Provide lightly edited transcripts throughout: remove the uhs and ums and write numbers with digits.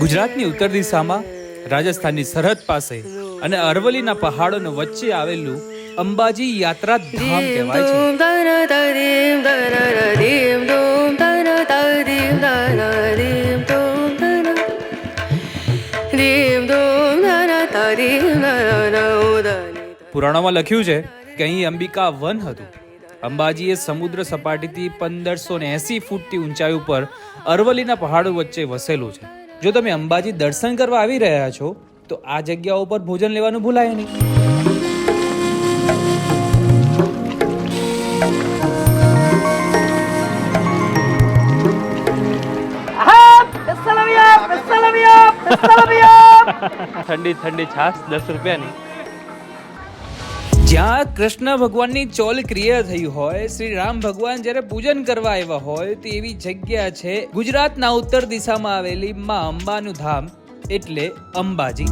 ગુજરાતની ઉત્તર દિશામાં રાજસ્થાનની સરહદ પાસે અને અરવલ્લીના પહાડોનો વચ્ચે આવેલું અંબાજી યાત્રા ધામ કહેવાય છે. પુરાણોમાં લખ્યું છે કે અહીં અંબિકા વન હતું. અંબાજી એ સમુદ્ર સપાટીથી 1580 ફૂટથી ઊંચાઈ ઉપર અરવલ્લીના પહાડો વચ્ચે વસેલું છે. જો તમે અંબાજી દર્શન કરવા આવી રહ્યા છો તો આ જગ્યા ઉપર ભોજન લેવાનું ભૂલાય નહીં. ઠંડી ઠંડી છાશ 10 રૂપિયાની. જ્યાં કૃષ્ણ ભગવાનની ચોલ ક્રિયા થઈ હોય, શ્રી રામ ભગવાન જ્યારે પૂજન કરવા આવ્યા હોય તેવી જગ્યા છે ગુજરાતના ઉત્તર દિશામાં આવેલી માં અંબાનું ધામ એટલે અંબાજી.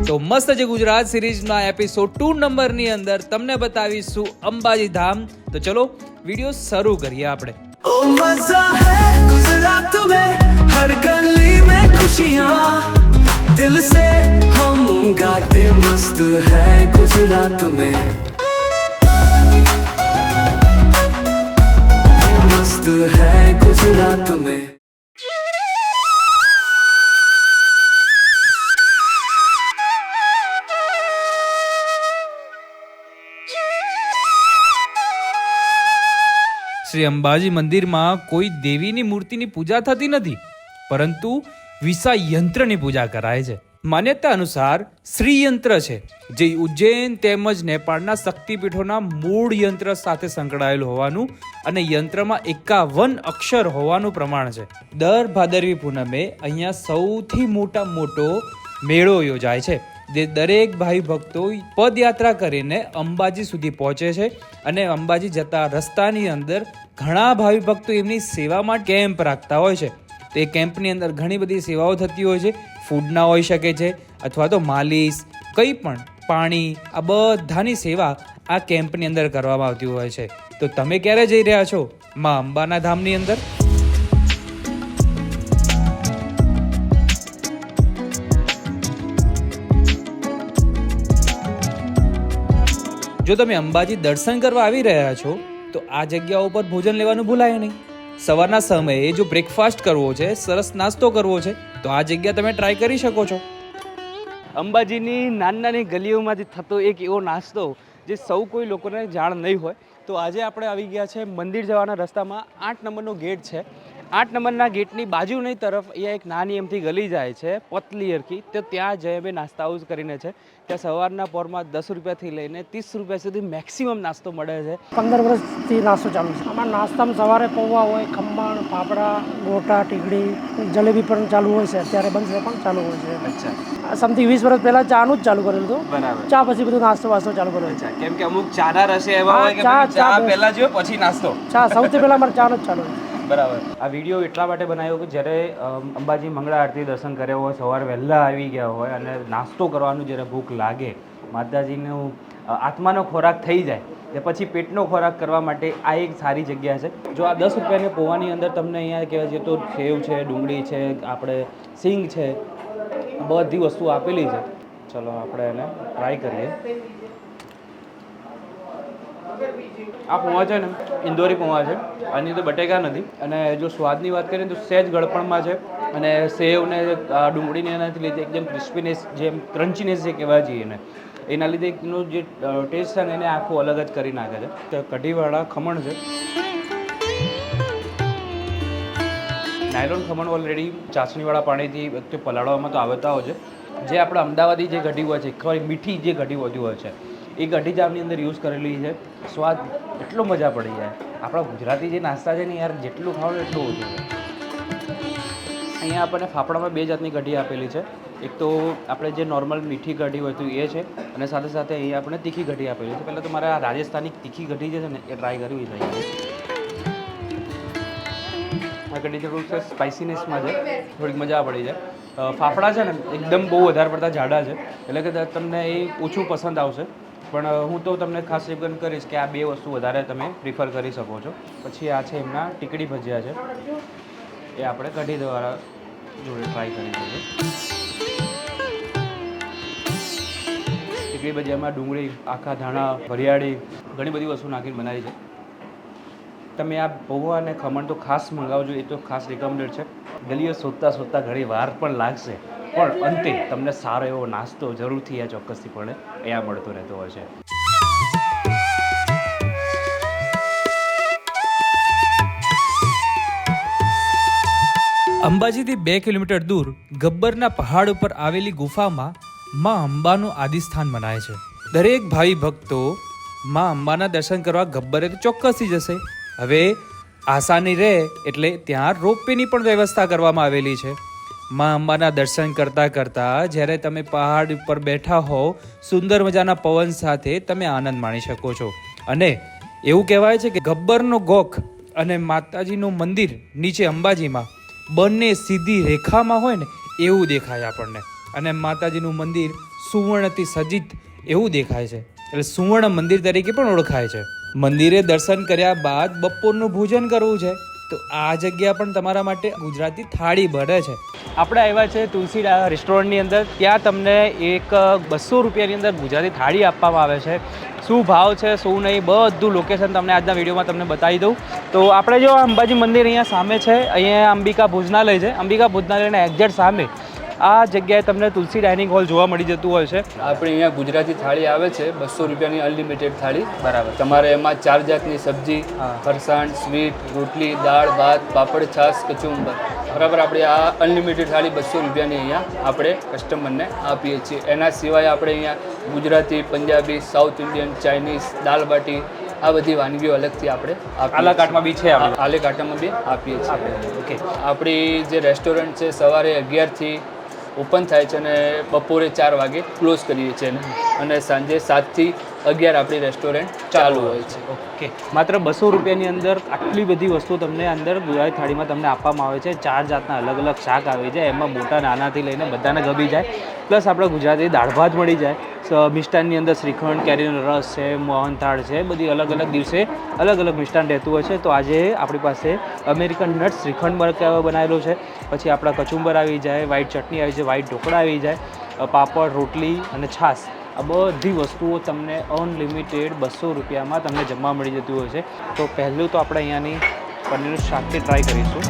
તો મસ્ત છે ગુજરાત સિરીઝના એપિસોડ 2 નંબરની અંદર તમને બતાવીશું અંબાજી ધામ. તો ચલો વિડીયો શરૂ કરીએ આપણે. ओ मजा है गुजरात में हर गली में खुशियाँ दिल से हम गाते मस्त है गुजरात में मस्त है गुजरात में. શ્રી અંબાજી મંદિરમાં કોઈ દેવીની મૂર્તિની પૂજા થતી નથી, પરંતુ વિસા યંત્રની પૂજા કરાય છે. માન્યતા અનુસાર શ્રી યંત્ર છે જે ઉજ્જૈન તેમજ નેપાળના શક્તિપીઠોના મૂળ યંત્ર સાથે સંકળાયેલું હોવાનું અને યંત્રમાં 51 અક્ષર હોવાનું પ્રમાણ છે. દર ભાદરવી પૂનમે અહીંયા સૌથી મોટો મેળો યોજાય છે. દરેક ભાઈ ભક્તો પદયાત્રા કરીને અંબાજી સુધી પહોંચે છે અને અંબાજી જતા રસ્તાની અંદર ઘણા ભાવિ ભક્તો એમની સેવામાં કેમ્પ રાખતા હોય છે. તે કેમ્પની અંદર ઘણી બધી સેવાઓ થતી હોય છે. ફૂડના હોઈ શકે છે અથવા તો માલિશ, કંઈ પણ પાણી, આ બધાની સેવા આ કેમ્પની અંદર કરવામાં આવતી હોય છે. તો તમે ક્યારે જઈ રહ્યા છો માં અંબાના ધામની અંદર? જો તમે અંબાજી દર્શન કરવા આવી રહ્યા છો તો આ જગ્યા ઉપર ભોજન લેવાનું ભૂલાય નહીં. સવારના સમયે જો બ્રેકફાસ્ટ કરવો છે, સરસ નાસ્તો કરવો છે તો આ જગ્યા તમે ટ્રાય કરી શકો છો. અંબાજીની નાની ગલીઓમાંથી થતો એક એવો નાસ્તો જે સૌ કોઈ લોકોને જાણ નહીં હોય. તો આજે આપણે આવી ગયા છે મંદિર જવાના રસ્તામાં 8 નંબરનો ગેટ છે. 8 નંબરના ગેટની બાજુની તરફ અહીંયા એક નાની એમથી ગલી જાય છે પતલી હરખી. તો ત્યાં જય બે નાસ્તા હાઉસ કરીને છે. ત્યાં સવારના પોરમાં 10 રૂપિયાથી લઈને 30 રૂપિયા સુધી મેક્સિમમ નાસ્તો મળે છે. 15 વર્ષથી નાસ્તો ચાલુ છે. આમાં નાસ્તામાં સવારે પૌવા હોય, ખમણ, ફાફડા, ગોટા, ટીકડી, જલેબી પણ ચાલુ હોય છે. અત્યારે બંધ પણ ચાલુ હોય છે. અચ્છા, સમથિંગ 20 વર્ષ પહેલા ચાનું જ ચાલુ કરેલું હતું. બરાબર. ચા પછી બધું નાસ્તો ચાલુ કર્યો છે. કેમ કે અમુક ચાના રસે એવા હોય કે ચા પહેલા જો પછી નાસ્તો. ચા સૌથી પહેલા મારે ચાનો જ ચાલુ હોય. બરાબર. આ વિડીયો એટલા માટે બનાવ્યો કે જ્યારે અંબાજી મંગળા આરતી દર્શન કર્યા હોય, સવારે વહેલા આવી ગયા હોય અને નાસ્તો કરવાનું જ્યારે ભૂખ લાગે, માતાજીનું આત્માનો ખોરાક થઈ જાય તે પછી પેટનો ખોરાક કરવા માટે આ એક સારી જગ્યા છે. જો આ 10 રૂપિયાની પૌવાની અંદર તમને અહીંયા કહેવાય છે તો સેવ છે, ડુંગળી છે, આપણે સિંગ છે, બધી વસ્તુ આપેલી છે. ચલો આપણે એને ટ્રાય કરીએ. આ પૌવા છે ને ઇન્દોરી પૌવા છે, આની તો બટેકા નથી. અને જો સ્વાદની વાત કરીએ તો સહેજ ગળપણમાં છે અને સેવ ને ડુંગળીને એનાથી લીધે એકદમ ક્રિસ્પીનેસ, જેમ ક્રન્ચીનેસ જે કહેવાય છે એને એના લીધે એનો જે ટેસ્ટ છે ને એને આખું અલગ જ કરી નાખે છે. કઢીવાળા ખમણ છે, નાયલોન ખમણ ઓલરેડી ચાસણીવાળા પાણીથી વખતે પલાળવામાં તો આવતા હોય છે. જે આપણે અમદાવાદી જે કઢી હોય છે, ખરી મીઠી જે કઢી હોતી હોય છે એ કઢી જામની અંદર યુઝ કરેલી છે. સ્વાદ એટલો મજા પડી જાય. આપણા ગુજરાતી જે નાસ્તા છે ને યાર, જેટલું ખાવ એટલું ઓછું છે. અહીંયા આપણને ફાફડામાં 2 જાતની કઢી આપેલી છે. એક તો આપણે જે નોર્મલ મીઠી કઢી હોય તો એ છે અને સાથે સાથે અહીંયા આપણે તીખી કઢી આપેલી છે. પહેલાં તો મારે આ રાજસ્થાની તીખી કઢી જે છે ને એ ટ્રાય કરવી છે. આ કઢી થોડુંક સ્પાઇસીનેસમાં છે, થોડીક મજા પડી જાય. ફાફડા છે ને એકદમ બહુ વધારે પડતા જાડા છે, એટલે કે તમને એ ઓછું પસંદ આવશે. પણ હું તો તમને ખાસ રિકમેન્ડ કરીશ કે આ 2 વસ્તુ વધારે તમે પ્રિફર કરી શકો છો. પછી આ છે એમના ટીકડી ભજીયા છે, એ આપણે કઢી દ્વારા જોડે ટ્રાય કરી જોઈએ. ટીકડી ભજીયામાં ડુંગળી, આખા ધાણા, વરિયાળી ઘણી બધી વસ્તુ નાખીને બનાવી છે. તમે આ પૌવા અને ખમણ તો ખાસ મંગાવજો, એ તો ખાસ રિકમેન્ડેડ છે. ગલીઓ શોધતા શોધતા ઘણી વાર પણ લાગશે, પણ અંતે તમને સારો એવો નાસ્તો જરૂરથી આ ચોક્કસથી પણ અહીંયા મળતો રહેતો હોય છે. અંબાજીથી 2 કિલોમીટર દૂર ગબ્બરના પહાડ ઉપર આવેલી ગુફામાં માં અંબાનું આદિસ્થાન મનાય છે. દરેક ભાવિ ભક્તો માં અંબાના દર્શન કરવા ગબ્બરે તો ચોક્કસથી જશે. હવે આસાની રહે એટલે ત્યાં રોપવેની પણ વ્યવસ્થા કરવામાં આવેલી છે. માં અંબાના દર્શન કરતાં કરતાં જ્યારે તમે પહાડ ઉપર બેઠા હોવ, સુંદર મજાના પવન સાથે તમે આનંદ માણી શકો છો. અને એવું કહેવાય છે કે ગબ્બરનો ગોખ અને માતાજીનું મંદિર નીચે અંબાજીમાં બંને સીધી રેખામાં હોય ને એવું દેખાય આપણને. અને માતાજીનું મંદિર સુવર્ણથી સજ્જિત એવું દેખાય છે, એટલે સુવર્ણ મંદિર તરીકે પણ ઓળખાય છે. મંદિરે દર્શન કર્યા બાદ બપોરનું ભોજન કરવું છે તો આ જગ્યા પણ તમારા માટે ગુજરાતી થાળી બને છે. આપણે આવ્યા છે તુલસી રેસ્ટોરન્ટની અંદર. ત્યાં તમને એક 200 રૂપિયાની અંદર ગુજરાતી થાળી આપવામાં આવે છે. શું ભાવ છે શું નહીં બધું લોકેશન તમને આજના વિડીયોમાં તમને બતાવી દઉં. તો આપણે જો અંબાજી મંદિર અહીંયા સામે છે, અહીંયા અંબિકા ભોજનાલય છે. અંબિકા ભોજનાલયના એક્ઝેક્ટ સામે આ જગ્યાએ તમને તુલસી ડાઇનિંગ હોલ જોવા મળી જતું હોય છે. આપણે અહીંયા ગુજરાતી થાળી આવે છે 200 રૂપિયાની અનલિમિટેડ થાળી. બરાબર. તમારે એમાં 4 જાતની સબ્જી, ફરસાણ, સ્વીટ, રોટલી, દાળ, ભાત, પાપડ, છાશ, કચુંબર. બરાબર. આપણે આ અનલિમિટેડ થાળી 200 રૂપિયાની અહીંયા આપણે કસ્ટમરને આપીએ છીએ. એના સિવાય આપણે અહીંયા Gujarati, Punjabi, south Indian, Chinese, dal baati આ બધી વાનગીઓ અલગથી આપણે આલા કાર્ટમાં બી છે. આલે કાટામાં બી આપીએ છીએ. ઓકે. આપણી જે રેસ્ટોરન્ટ છે સવારે 11થી ઓપન થાય છે અને બપોરે 4 વાગે ક્લોઝ કરીએ છીએ અને સાંજે 7થી 11 આપણી રેસ્ટોરન્ટ ચાલુ હોય છે. ઓકે. માત્ર 200 રૂપિયાની અંદર આટલી બધી વસ્તુ તમને અંદર ગુજરાતી થાળીમાં તમને આપવામાં આવે છે. 4 જાતના અલગ અલગ શાક આવી જાય, એમાં મોટા નાનાથી લઈને બધાને ગમી જાય. પ્લસ આપણે ગુજરાતી દાળ ભાત મળી જાય. મિષ્ટાનની અંદર શ્રીખંડ, કેરીનો રસ છે, મોહનથાળ છે, બધી અલગ અલગ દિવસે અલગ અલગ મિષ્ટાન રહેતું હોય છે. તો આજે આપણી પાસે અમેરિકન નટ શ્રીખંડ બનાવેલો છે. પછી આપણા કચુંબર આવી જાય, વ્હાઈટ ચટણી આવી જાય, વ્હાઈટ ઢોકળા આવી જાય, પાપડ, રોટલી અને છાશ. આ બધી વસ્તુઓ તમને અનલિમિટેડ 200 રૂપિયામાં તમને જમવા મળી જતી હોય છે. તો પહેલું તો આપણે અહીંયાની પનીરનું શાકથી ટ્રાય કરીશું.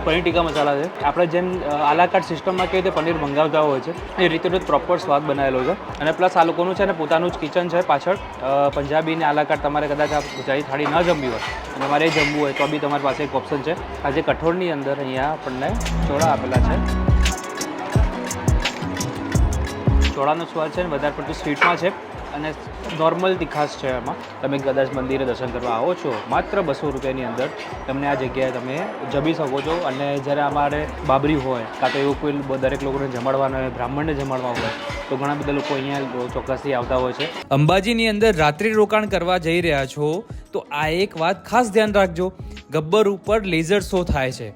પનીર ટીકા મસાલા છે. આપણે જેમ આલા કાર્ટ સિસ્ટમમાં કેવી રીતે પનીર મંગાવતા હોય છે એ રીતે પ્રોપર સ્વાદ બનાવેલો છે. અને પ્લસ આ લોકોનું છે ને પોતાનું જ કિચન છે પાછળ. પંજાબી ને આલા કાર્ટ તમારે કદાચ આ ગુજરાતી થાળી ન જમવી હોય અને તમારે જમવું હોય તો બી તમારી પાસે એક ઓપ્શન છે. આજે કઠોળની અંદર અહીંયા આપણને ચોળા આપેલા છે. ચોળાનો સ્વાદ છે ને વધારે પડતું સ્વીટમાં છે અને નોર્મલ તીખાશ છે. એમાં તમે કદાચ મંદિરે દર્શન કરવા આવો છો માત્ર 200 રૂપિયાની અંદર તમને આ જગ્યાએ તમે જમી શકો છો. અને જ્યારે અમારે બાબરી હોય કાં તો એવું કોઈ દરેક લોકોને જમાડવાના હોય, બ્રાહ્મણને જમાડવા હોય તો ઘણા બધા લોકો અહીંયા ચોક્કસથી આવતા હોય છે. અંબાજીની અંદર રાત્રિ રોકાણ કરવા જઈ રહ્યા છો તો આ એક વાત ખાસ ધ્યાન રાખજો, ગબ્બર ઉપર લેઝર શો થાય છે.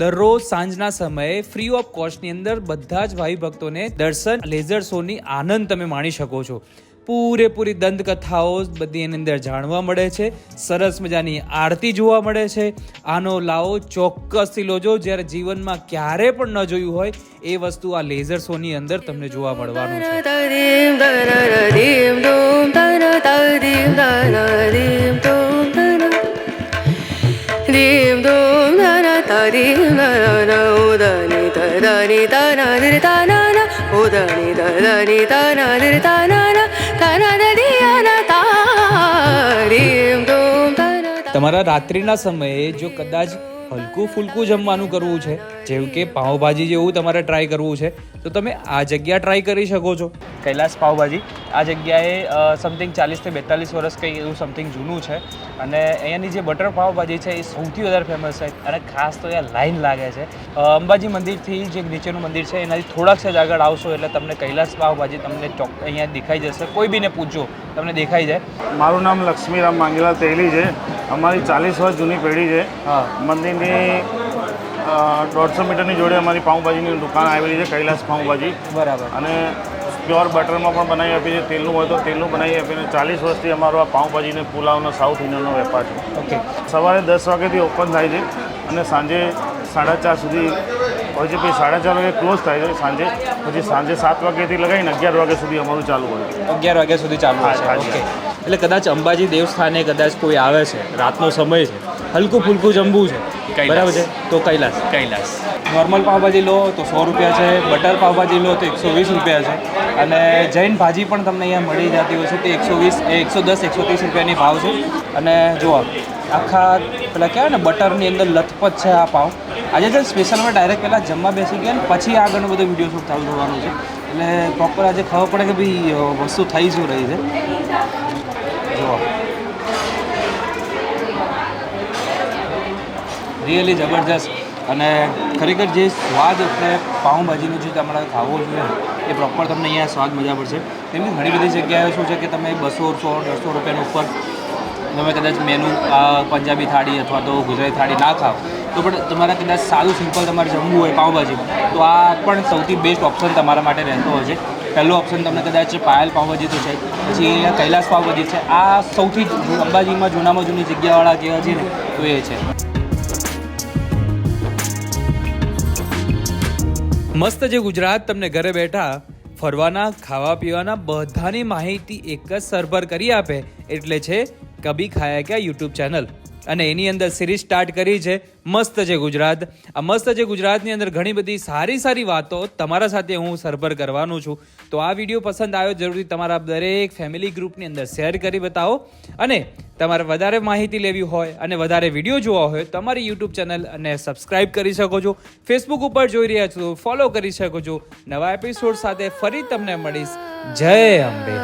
દરરોજ સાંજના સમયે ફ્રી ઓફ કોસ્ટની અંદર બધા જ ભાઈ ભક્તોને દર્શન લેઝર શોની આનંદ તમે માણી શકો છો. પૂરેપૂરી દંતકથાઓ બધી એની અંદર જાણવા મળે છે. સરસ મજાની આરતી જોવા મળે છે. આનો લાવો ચોક્કસથી લોજો. જ્યારે જીવનમાં ક્યારે પણ ન જોયું હોય એ વસ્તુ આ લેઝર શોની અંદર તમને જોવા મળવાનું છે. તમારા રાત્રિના સમયે જો કદાચ હલકું ફૂલકું જમવાનું કરવું છે, જેવું કે પાઉંભાજી જેવું તમારે ટ્રાય કરવું છે તો તમે આ જગ્યા ટ્રાય કરી શકો છો. કૈલાસ પાઉંભાજી આ જગ્યાએ સમથિંગ 40 થી 42 વર્ષ કંઈ એવું સમથિંગ જૂનું છે. અને અહીંયાની જે બટર પાઉંભાજી છે એ સૌથી વધારે ફેમસ છે. અને ખાસ તો અહીંયા લાઈન લાગે છે. અંબાજી મંદિરથી જે નીચેનું મંદિર છે એનાથી થોડાક જ આગળ આવશો એટલે તમને કૈલાસ પાઉંભાજી તમને અહીંયા દેખાઈ જશે. કોઈ બીને પૂછજો તમને દેખાઈ જાય. મારું નામ લક્ષ્મીરામ માંગીલાલ તેલી છે. અમારી 40 વર્ષ જૂની પેઢી છે. મંદિરની 150 મીટરની જોડે અમારી પાઉંભાજીની દુકાન આવેલી છે, કૈલાસ પાઉંભાજી. બરાબર. અને પ્યોર બટરમાં પણ બનાવી આપીએ છીએ, તેલનું હોય તો તેલનું બનાવી આપીએ છીએ. 40 વર્ષથી અમારો આ પાઉંભાજીને પુલાવનો સાઉથ ઇન્ડિયનનો વેપાર છે. ઓકે. સવારે 10 વાગ્યાથી ઓપન થાય છે અને સાંજે 4:30 સુધી હોય છે. પછી 4:30 વાગે ક્લોઝ થાય છે સાંજે. પછી સાંજે 7 વાગ્યાથી લગાવીને 11 વાગ્યા સુધી અમારું ચાલુ હોય છે. 11 વાગ્યા સુધી ચાલુ હા, છે. હા, ઓકે. એટલે કદાચ અંબાજી દેવસ્થાને કદાચ કોઈ આવે છે, રાતનો સમય છે, હલકું ફૂલકું જમવું છે, કૈલાસ. બરાબર છે, તો કૈલાસ. નોર્મલ પાવભાજી લો તો 100 રૂપિયા છે, બટર પાવભાજી લો તો 120 રૂપિયા છે, અને જૈન ભાજી પણ તમને અહીંયા મળી જતી હોય છે તે 110 130 રૂપિયાની ભાવ છે. અને જુઓ આખા પેલા કહેવાય ને બટરની અંદર લથપથ છે આ પાવ. આજે છે સ્પેશિયલમાં ડાયરેક્ટ પહેલાં જમવા બેસી ગયા ને પછી આગળનો બધો વિડીયો શૂટ ચાલુ થવાનું છે, એટલે પ્રોપર આજે ખબર પડે કે ભાઈ વસ્તુ થઈ શું રહી છે. જુઓ રિયલી જબરજસ્ત, અને ખરેખર જે સ્વાદ આપણે પાઉંભાજીનો જે તમારે ખાવો જોઈએ એ પ્રોપર તમને અહીંયા સ્વાદ મજા પડશે. તેમની ઘણી બધી જગ્યાએ શું છે કે તમે 200-200 રૂપિયાનું ઉપર તમે કદાચ મેનુ પંજાબી થાળી અથવા તો ગુજરાતી થાળી ના ખાઓ તો પણ તમારે કદાચ સારું સિમ્પલ તમારે જમવું હોય પાઉંભાજીમાં તો આ પણ સૌથી બેસ્ટ ઓપ્શન તમારા માટે રહેતો હોય છે. પહેલો ઓપ્શન તમને કદાચ પાયલ પાઉંભાજી તો છે, પછી અહીંયા કૈલાસ પાઉંભાજી છે. આ સૌથી અંબાજીમાં જૂનામાં જૂની જગ્યાવાળા કેવા છે ને તો એ છે. મસ્ત જે ગુજરાત તમને ઘરે બેઠા ફરવાના, ખાવા પીવાના બધાની માહિતી એક જ સરભર કરી આપે એટલે છે કભી ખાયા ક્યાં યુટ્યુબ ચેનલ. અને એની અંદર સિરીઝ સ્ટાર્ટ કરી છે મસ્ત જે ગુજરાત. આ મસ્ત જે ગુજરાતની અંદર ઘણી બધી સારી વાતો તમારા સાથે હું સરભર કરવાનું છું. તો આ વિડીયો પસંદ આવ્યો જરૂરથી તમારા દરેક ફેમિલી ગ્રુપની અંદર શેર કરી બતાવો. અને તમારે વધારે માહિતી લેવી હોય અને વધારે વિડીયો જોવા હોય તો અમારી યુટ્યુબ ચેનલ અને સબસ્ક્રાઇબ કરી શકો છો. ફેસબુક ઉપર જોઈ રહ્યા છો ફોલો કરી શકો છો. નવા એપિસોડ સાથે ફરી તમને મળીશ. જય અંબે.